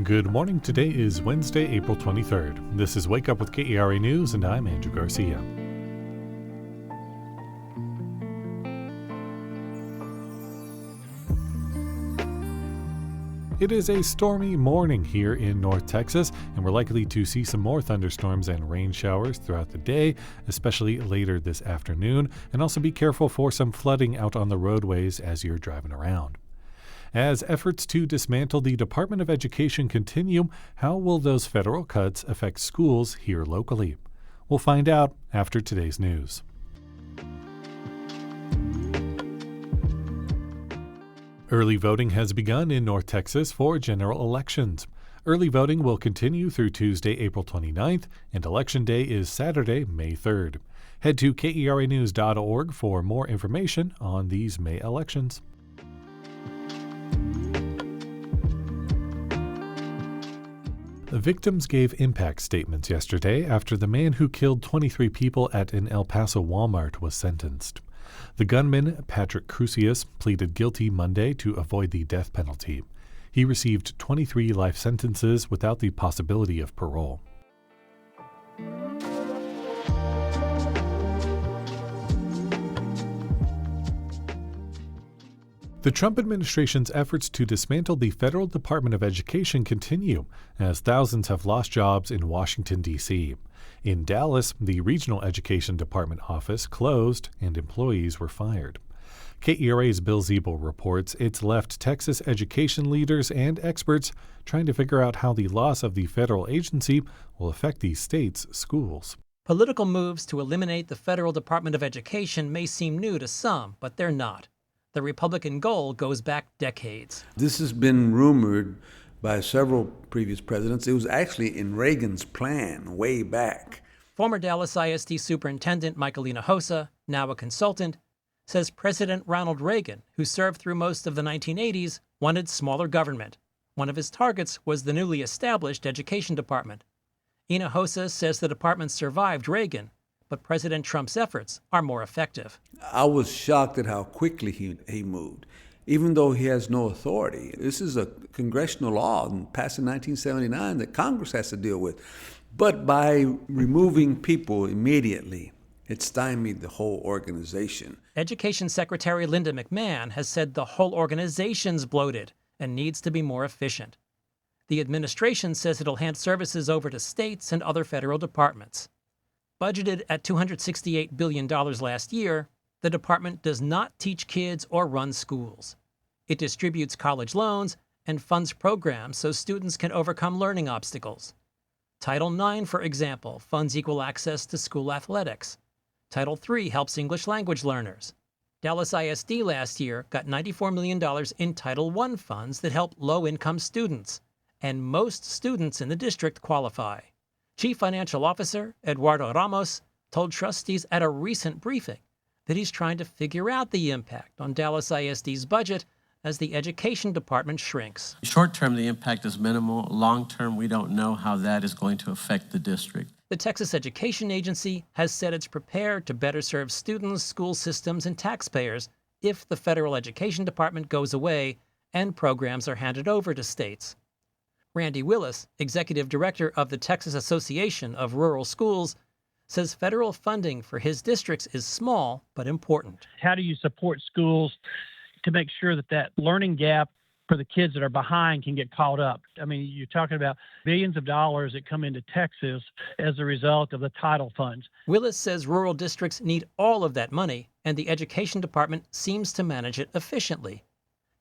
Good morning. Today is Wednesday, April 23rd. This is Wake Up with KERA News, and I'm Andrew Garcia. It is a stormy morning here in North Texas, and we're likely to see some more thunderstorms and rain showers throughout the day, especially later this afternoon, and also be careful for some flooding out on the roadways as you're driving around. As efforts to dismantle the Department of Education continue, how will those federal cuts affect schools here locally? We'll find out after today's news. Early voting has begun in North Texas for general elections. Early voting will continue through Tuesday, April 29th, and Election Day is Saturday, May 3rd. Head to KERAnews.org for more information on these May elections. The victims gave impact statements yesterday after the man who killed 23 people at an El Paso Walmart was sentenced. The gunman, Patrick Crusius, pleaded guilty Monday to avoid the death penalty. He received 23 life sentences without the possibility of parole. The Trump administration's efforts to dismantle the Federal Department of Education continue, as thousands have lost jobs in Washington, D.C. In Dallas, the Regional Education Department office closed and employees were fired. KERA's Bill Ziebel reports it's left Texas education leaders and experts trying to figure out how the loss of the federal agency will affect the state's schools. Political moves to eliminate the Federal Department of Education may seem new to some, but they're not. The Republican goal goes back decades. This has been rumored by several previous presidents. It was actually in Reagan's plan way back. Former Dallas ISD Superintendent Michael Hinojosa, now a consultant, says President Ronald Reagan, who served through most of the 1980s, wanted smaller government. One of his targets was the newly established Education Department. Hinojosa says the department survived Reagan, but President Trump's efforts are more effective. I was shocked at how quickly he moved, even though he has no authority. This is a congressional law passed in 1979 that Congress has to deal with. But by removing people immediately, it stymied the whole organization. Education Secretary Linda McMahon has said the whole organization's bloated and needs to be more efficient. The administration says it'll hand services over to states and other federal departments. Budgeted at $268 billion last year, the department does not teach kids or run schools. It distributes college loans and funds programs so students can overcome learning obstacles. Title IX, for example, funds equal access to school athletics. Title III helps English language learners. Dallas ISD last year got $94 million in Title I funds that help low-income students, and most students in the district qualify. Chief Financial Officer Eduardo Ramos told trustees at a recent briefing that he's trying to figure out the impact on Dallas ISD's budget as the education department shrinks. Short term, the impact is minimal. Long term, we don't know how that is going to affect the district. The Texas Education Agency has said it's prepared to better serve students, school systems, and taxpayers if the federal education department goes away and programs are handed over to states. Randy Willis, executive director of the Texas Association of Rural Schools, says federal funding for his districts is small but important. How do you support schools to make sure that learning gap for the kids that are behind can get caught up? I mean, you're talking about billions of dollars that come into Texas as a result of the title funds. Willis says rural districts need all of that money, and the education department seems to manage it efficiently.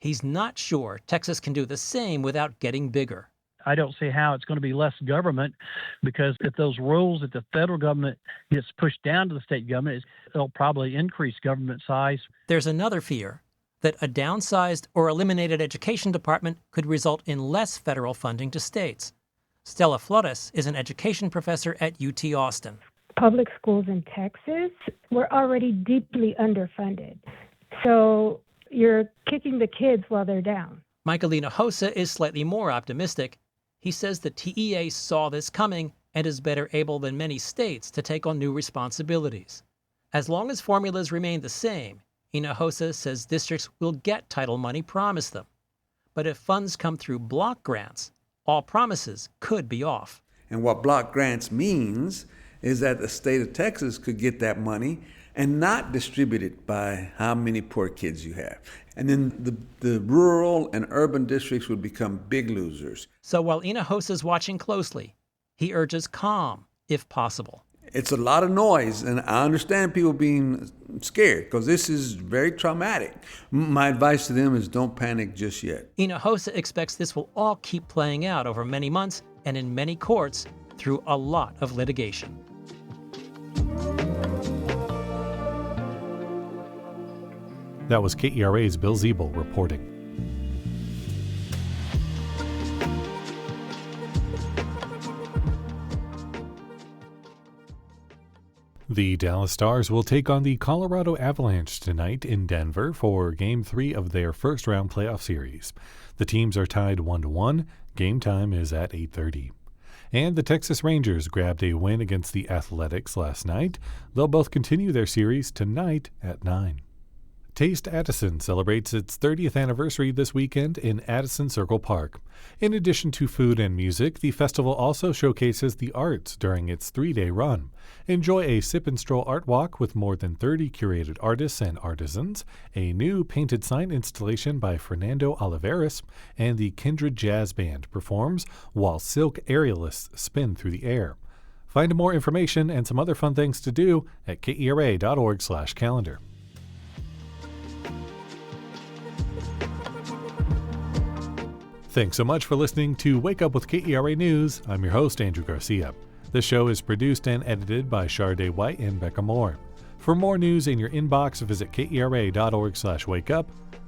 He's not sure Texas can do the same without getting bigger. I don't see how it's going to be less government, because if those rules that the federal government gets pushed down to the state government, it'll probably increase government size. There's another fear, that a downsized or eliminated education department could result in less federal funding to states. Stella Flores is an education professor at UT Austin. Public schools in Texas were already deeply underfunded. So you're kicking the kids while they're down. Michael Hinojosa is slightly more optimistic. He says the TEA saw this coming and is better able than many states to take on new responsibilities. As long as formulas remain the same, Hinojosa says districts will get title money promised them. But if funds come through block grants, All promises could be off. And what block grants means is that the state of Texas could get that money and not distribute it by how many poor kids you have. And then the rural and urban districts would become big losers. So while Hinojosa is watching closely, he urges calm, if possible. It's a lot of noise, and I understand people being scared because this is very traumatic. My advice to them is don't panic just yet. Hinojosa expects this will all keep playing out over many months and in many courts through a lot of litigation. That was KERA's Bill Ziebel reporting. The Dallas Stars will take on the Colorado Avalanche tonight in Denver for Game 3 of their first-round playoff series. The teams are tied 1-1. Game time is at 8:30. And the Texas Rangers grabbed a win against the Athletics last night. They'll both continue their series tonight at 9. Taste Addison celebrates its 30th anniversary this weekend in Addison Circle Park. In addition to food and music, the festival also showcases the arts during its 3-day run. Enjoy a sip and stroll art walk with more than 30 curated artists and artisans, a new painted sign installation by Fernando Oliveras, and the Kindred Jazz Band performs while silk aerialists spin through the air. Find more information and some other fun things to do at kera.org/calendar. Thanks so much for listening to Wake Up with KERA News. I'm your host, Andrew Garcia. This show is produced and edited by Shardae White and Bekah Morr. For more news in your inbox, visit kera.org/wakeup.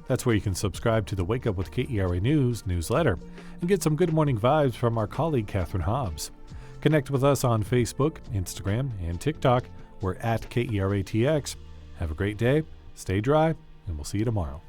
That's where you can subscribe to the Wake Up with KERA News newsletter and get some good morning vibes from our colleague Catherine Hobbs. Connect with us on Facebook, Instagram, and TikTok. We're at KERATX. Have a great day, stay dry, and we'll see you tomorrow.